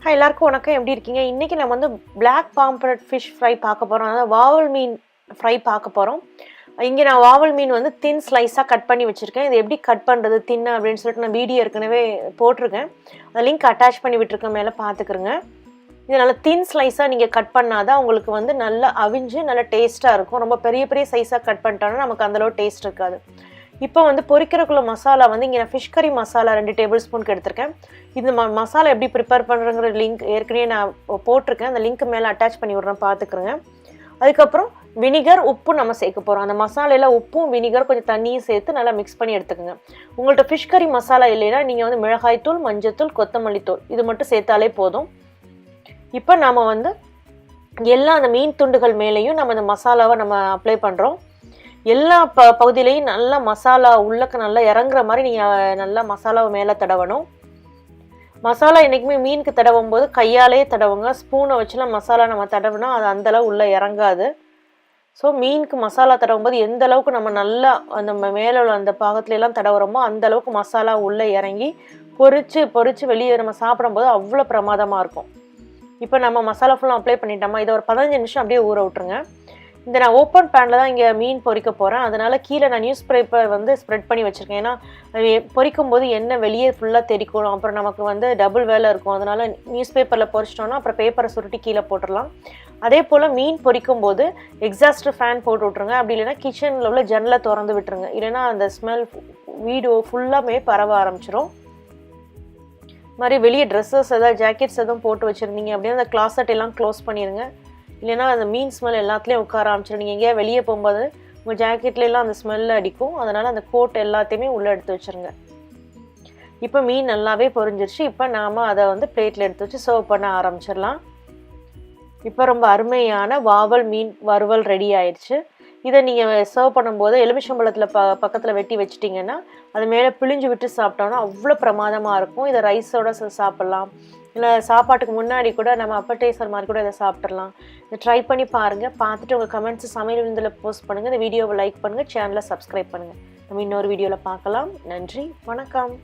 Hi எல்லாருக்கும் வணக்கம். எப்படி இருக்கீங்க? இன்றைக்கி நம்ம வந்து பிளாக் பாம்பரட் ஃபிஷ் ஃப்ரை பார்க்க போகிறோம். அதாவது வாவல் மீன் ஃப்ரை பார்க்க போகிறோம். இங்கே நான் வாவல் மீன் வந்து தின் ஸ்லைஸாக கட் பண்ணி வச்சுருக்கேன். இது எப்படி கட் பண்ணுறது தின்னு அப்படின்னு சொல்லிட்டு நான் வீடியோ ஏற்கனவே போட்டிருக்கேன். அந்த லிங்க் அட்டாச் பண்ணி விட்டுருக்கேன், மேலே பார்த்துக்குறேங்க. இது நல்லா தின் ஸ்லைஸாக நீங்கள் கட் பண்ணாதான் உங்களுக்கு வந்து நல்லா அவிஞ்சு நல்லா டேஸ்ட்டாக இருக்கும். ரொம்ப பெரிய பெரிய சைஸாக கட் பண்ணிட்டோன்னா நமக்கு அந்தளவு டேஸ்ட் இருக்காது. இப்போ வந்து பொரிக்கிறக்குள்ள மசாலா வந்து இங்கே நான் ஃபிஷ் கறி மசாலா 2 டேபிள் ஸ்பூனுக்கு எடுத்திருக்கேன். இந்த மசாலா எப்படி ப்ரிப்பேர் பண்ணுறங்கிற லிங்க் ஏற்கனவே நான் போட்டிருக்கேன். அந்த லிங்க் மேலே அட்டாச் பண்ணி விட்றேன், பார்த்துக்குறேங்க. அதுக்கப்புறம் வினிகர், உப்பு நம்ம சேர்க்க போகிறோம். அந்த மசாலையில் உப்பும் வினிகர் கொஞ்சம் தண்ணியும் சேர்த்து நல்லா மிக்ஸ் பண்ணி எடுத்துக்கோங்க. உங்கள்கிட்ட ஃபிஷ் கறி மசாலா இல்லைன்னா நீங்கள் வந்து மிளகாய்த்தூள், மஞ்சத்தூள், கொத்தமல்லி தூள் இது மட்டும் சேர்த்தாலே போதும். இப்போ நம்ம வந்து எல்லா அந்த மீன் துண்டுகள் மேலேயும் நம்ம இந்த மசாலாவை நம்ம அப்ளை பண்ணுறோம். எல்லா பகுதியிலையும் நல்லா மசாலா உள்ளக்க நல்லா இறங்குற மாதிரி நீங்கள் நல்லா மசாலாவை மேலே தடவணும். மசாலா என்றைக்குமே மீனுக்கு தடவும் போது கையாலே தடவுங்க. ஸ்பூனை வச்சுலாம் மசாலா நம்ம தடவுனா அது அந்தளவு உள்ளே இறங்காது. ஸோ மீனுக்கு மசாலா தடவும் போது எந்த அளவுக்கு நம்ம நல்லா அந்த மேலே உள்ள அந்த பாகத்துலலாம் தடவுறோமோ அந்தளவுக்கு மசாலா உள்ளே இறங்கி பொரித்து வெளியே நம்ம சாப்பிடும்போது அவ்வளோ பிரமாதமாக இருக்கும். இப்போ நம்ம மசாலா ஃபுல்லாக அப்ளை பண்ணிட்டோமா, இதை ஒரு 15 நிமிஷம் அப்படியே ஊற விட்டுருங்க. இந்த நான் ஓப்பன் பேனில் தான் இங்கே மீன் பொரிக்க போகிறேன். அதனால் கீழே நான் நியூஸ் பேப்பர் வந்து ஸ்ப்ரெட் பண்ணி வச்சுருக்கேன். ஏன்னா பொரிக்கும் போது எண்ணெய் வெளியே ஃபுல்லாக தெரிக்கணும், அப்புறம் நமக்கு வந்து டபுள் வேலை இருக்கும். அதனால் நியூஸ் பேப்பரில் பொரிச்சிட்டோன்னா அப்புறம் பேப்பரை சுருட்டி கீழே போட்டுடலாம். அதே போல் மீன் பொரிக்கும் போது எக்ஸாஸ்டர் ஃபேன் போட்டு விட்ருங்க. அப்படி இல்லைன்னா கிச்சனில் உள்ள ஜன்னலை திறந்து விட்டுருங்க. இல்லைன்னா அந்த ஸ்மெல் வீடு ஃபுல்லாமே பரவ ஆரம்பிச்சிடும். மாதிரி வெளியே ட்ரெஸ்ஸஸ் ஏதாவது ஜாக்கெட்ஸ் எதுவும் போட்டு வச்சுருந்தீங்க அப்படின்னா அந்த கிளாசட் எல்லாம் க்ளோஸ் பண்ணிடுங்க. இல்லைன்னா அந்த மீன் ஸ்மெல் எல்லாத்துலேயும் உட்கார ஆரம்பிச்சிடும். நீங்கள் எங்கேயா வெளியே போகும்போது உங்கள் ஜாக்கெட்லாம் அந்த ஸ்மெல் அடிக்கும். அதனால் அந்த கோட் எல்லாத்தையுமே உள்ளே எடுத்து வச்சுருங்க. இப்போ மீன் நல்லாவே பொரிஞ்சிருச்சு. இப்போ நாம் அதை வந்து பிளேட்டில் எடுத்து வச்சு சர்வ் பண்ண ஆரம்பிச்சிடலாம். இப்போ ரொம்ப அருமையான வாவல் மீன் வறுவல் ரெடி ஆயிடுச்சு. இதை நீங்கள் சர்வ் பண்ணும்போது எலுமிச்சம்பழத்தில் பக்கத்தில் வெட்டி வச்சிட்டிங்கன்னா அது மேலே பிழிஞ்சு விட்டு சாப்பிட்டோன்னா அவ்வளோ பிரமாதமாக இருக்கும். இதை ரைஸோடு சாப்பிட்லாம், இல்லை சாப்பாட்டுக்கு முன்னாடி கூட நம்ம அப்படைசர் மாதிரி கூட இதை சாப்பிட்றலாம். இதை ட்ரை பண்ணி பாருங்கள். பார்த்துட்டு உங்கள் கமெண்ட்ஸ் சமையல் விருந்தில் போஸ்ட் பண்ணுங்கள். இந்த வீடியோவை லைக் பண்ணுங்கள், சேனலை சப்ஸ்கிரைப் பண்ணுங்கள். நம்ம இன்னொரு வீடியோவில் பார்க்கலாம். நன்றி, வணக்கம்.